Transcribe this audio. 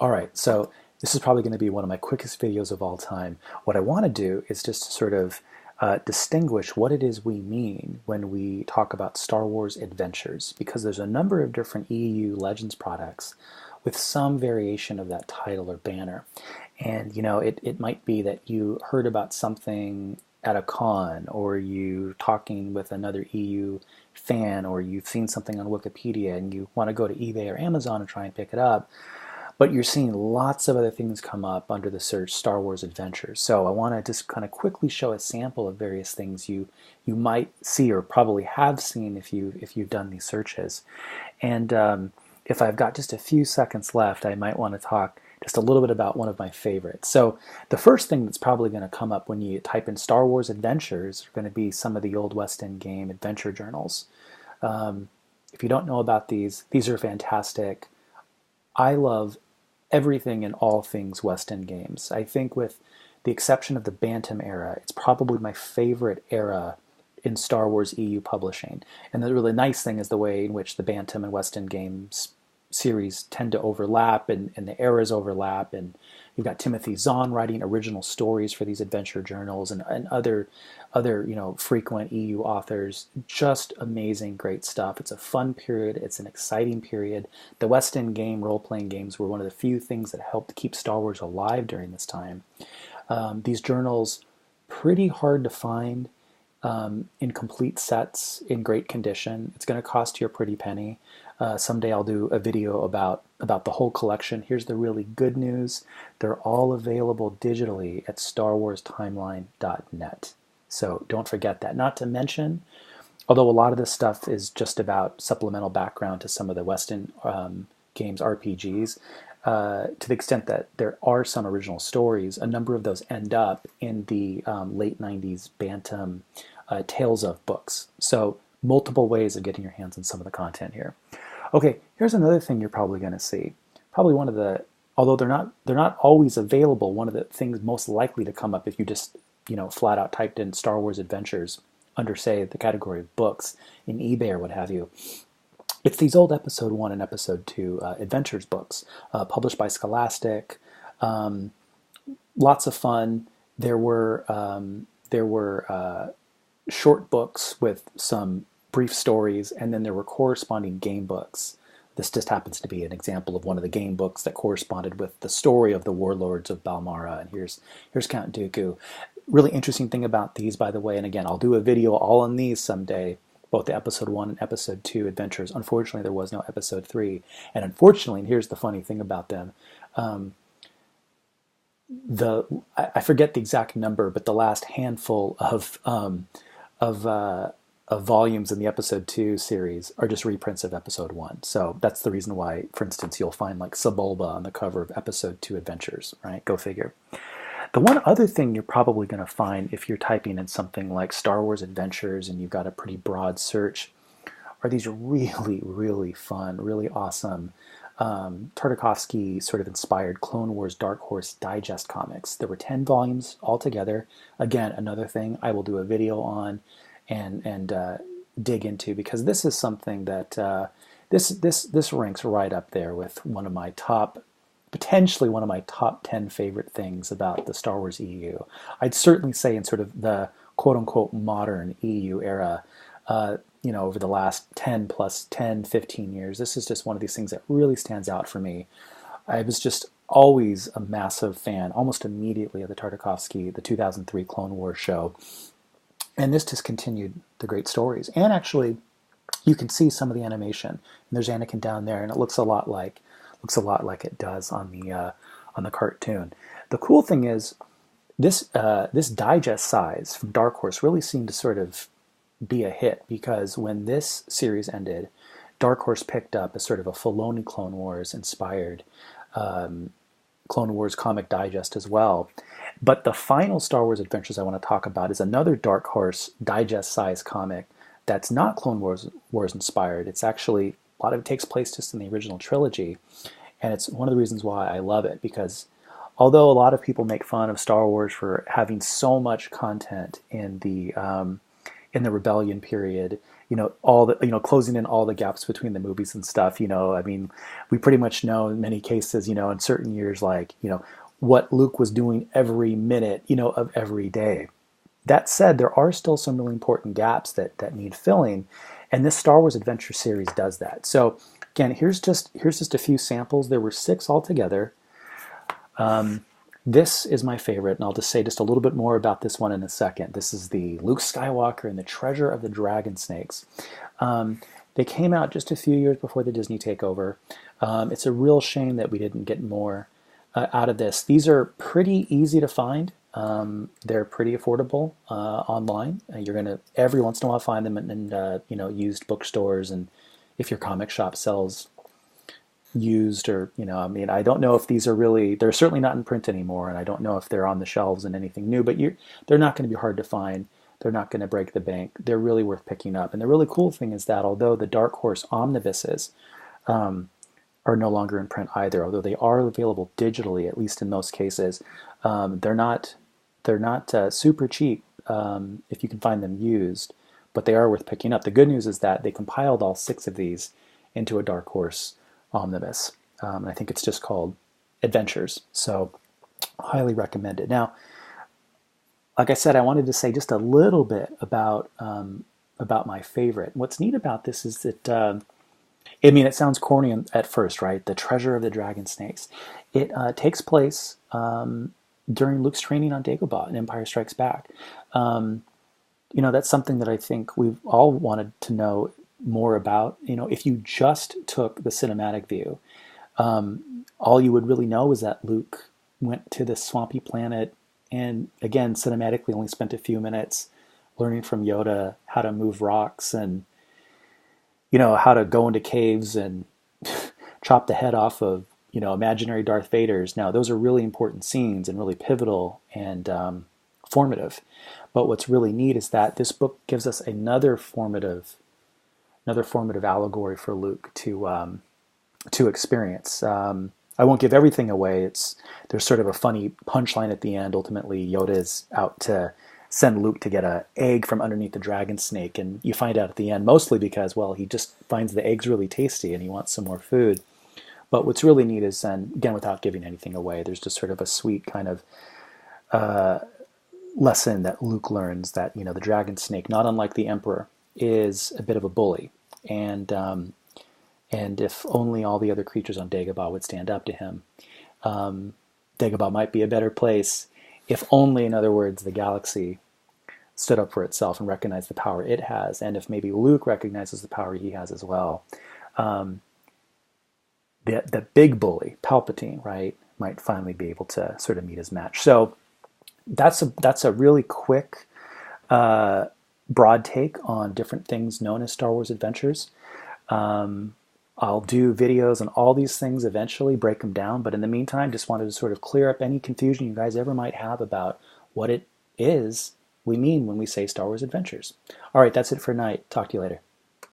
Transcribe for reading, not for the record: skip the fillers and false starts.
All right, so this is probably going to be one of my quickest videos of all time. What I want to do is just sort of distinguish what it is we mean when we talk about Star Wars Adventures, because there's a number of different EU Legends products with some variation of that title or banner. And, it might be that you heard about something at a con, or you talking with another EU fan, or you've seen something on Wikipedia and you want to go to eBay or Amazon and try and pick it up, but you're seeing lots of other things come up under the search Star Wars Adventures. So I want to just kind of quickly show a sample of various things you might see or probably have seen if you've done these searches. And if I've got just a few seconds left, I might want to talk just a little bit about one of my favorites. So the first thing that's probably going to come up when you type in Star Wars Adventures are going to be some of the old West End game adventure journals. If you don't know about these are fantastic. I love everything and all things West End games. I think, with the exception of the Bantam era, it's probably my favorite era in Star Wars EU publishing. And the really nice thing is the way in which the Bantam and West End games series tend to overlap, and the eras overlap, and you've got Timothy Zahn writing original stories for these adventure journals, and other frequent EU authors. Just amazing, great stuff. It's a fun period. It's an exciting period. The West End game role-playing games were one of the few things that helped keep Star Wars alive during this time. These journals, pretty hard to find in complete sets in great condition. It's going to cost you a pretty penny. Someday I'll do a video about the whole collection. Here's the really good news. They're all available digitally at starwarstimeline.net. So don't forget that. Not to mention, although a lot of this stuff is just about supplemental background to some of the Western games, RPGs, to the extent that there are some original stories, a number of those end up in the late 90s Bantam Tales of books. So multiple ways of getting your hands on some of the content here. Okay, here's another thing you're probably going to see. Probably one of the, although they're not always available, one of the things most likely to come up if you just flat out typed in Star Wars Adventures under, say, the category of books in eBay or what have you. It's these old Episode 1 and Episode 2 Adventures books, published by Scholastic. Lots of fun. There were short books with some brief stories, and then there were corresponding game books. This just happens to be an example of one of the game books that corresponded with the story of the warlords of Balmara. And here's Count Dooku. Really interesting thing about these, by the way, and again, I'll do a video all on these someday, both the Episode 1 and Episode 2 adventures. Unfortunately, there was no Episode 3. And unfortunately, and here's the funny thing about them, I forget the exact number, but the last handful of volumes in the Episode 2 series are just reprints of Episode 1. So that's the reason why, for instance, you'll find like Sebulba on the cover of Episode 2 Adventures, right? Go figure. The one other thing you're probably going to find if you're typing in something like Star Wars Adventures and you've got a pretty broad search are these really, really fun, really awesome Tartakovsky sort of inspired Clone Wars Dark Horse Digest comics. There were 10 volumes altogether. Again, another thing I will do a video on and dig into, because this is something that this ranks right up there with one of my potentially one of my top 10 favorite things about the Star Wars EU. I'd certainly say in sort of the quote-unquote modern EU era, over the last 15 years, this is just one of these things that really stands out for me. I was just always a massive fan, almost immediately, of the Tartakovsky, the 2003 Clone Wars show. And this just continued the great stories. And actually, you can see some of the animation. And there's Anakin down there, and it looks a lot like it does on the cartoon. The cool thing is, this digest size from Dark Horse really seemed to sort of be a hit, because when this series ended, Dark Horse picked up a sort of a Filoni Clone Wars inspired Clone Wars comic digest as well. But the final Star Wars Adventures I want to talk about is another Dark Horse digest size comic that's not Clone Wars inspired. It's actually, a lot of it takes place just in the original trilogy, and it's one of the reasons why I love it, because although a lot of people make fun of Star Wars for having so much content in the in the rebellion period, all the, closing in all the gaps between the movies and stuff. I mean, we pretty much know in many cases, in certain years, like, what Luke was doing every minute, of every day. That said, there are still some really important gaps that need filling, and this Star Wars Adventure series does that. So again, here's just a few samples. There were 6 altogether. This is my favorite, and I'll just say just a little bit more about this one in a second. This is the Luke Skywalker and the Treasure of the Dragon Snakes. They came out just a few years before the Disney takeover. It's a real shame that we didn't get more out of this. These are pretty easy to find. They're pretty affordable online. You're gonna every once in a while find them in used bookstores, and if your comic shop sells used, or I mean, I don't know if these are really, they're certainly not in print anymore, and I don't know if they're on the shelves in anything new, but they're not going to be hard to find. They're not going to break the bank. They're really worth picking up. And the really cool thing is that although the Dark Horse omnibuses are no longer in print either, although they are available digitally, at least in most cases, they're not super cheap if you can find them used, but they are worth picking up. The good news is that they compiled all 6 of these into a Dark Horse omnibus. I think it's just called Adventures, so highly recommend it. Now, like I said, I wanted to say just a little bit about my favorite. What's neat about this is that, I mean, it sounds corny at first, right? The Treasure of the Dragon Snakes. It takes place during Luke's training on Dagobah in Empire Strikes Back. That's something that I think we've all wanted to know more about. If you just took the cinematic view, all you would really know is that Luke went to this swampy planet, and again, cinematically only spent a few minutes learning from Yoda how to move rocks, and how to go into caves and chop the head off of imaginary Darth Vaders. Now, those are really important scenes and really pivotal and formative. But what's really neat is that this book gives us another formative allegory for Luke to experience. I won't give everything away. There's sort of a funny punchline at the end. Ultimately, Yoda is out to send Luke to get an egg from underneath the dragon snake, and you find out at the end mostly because, well, he just finds the eggs really tasty and he wants some more food. But what's really neat is, and again, without giving anything away, there's just sort of a sweet kind of lesson that Luke learns that the dragon snake, not unlike the Emperor, is a bit of a bully, and if only all the other creatures on Dagobah would stand up to him, Dagobah might be a better place. If only, in other words, the galaxy stood up for itself and recognized the power it has, and if maybe Luke recognizes the power he has as well, the big bully, Palpatine, right, might finally be able to sort of meet his match. So that's a really quick, broad take on different things known as Star Wars Adventures. I'll do videos on all these things eventually, break them down, but in the meantime, just wanted to sort of clear up any confusion you guys ever might have about what it is we mean when we say Star Wars Adventures. All right, that's it for tonight. Talk to you later.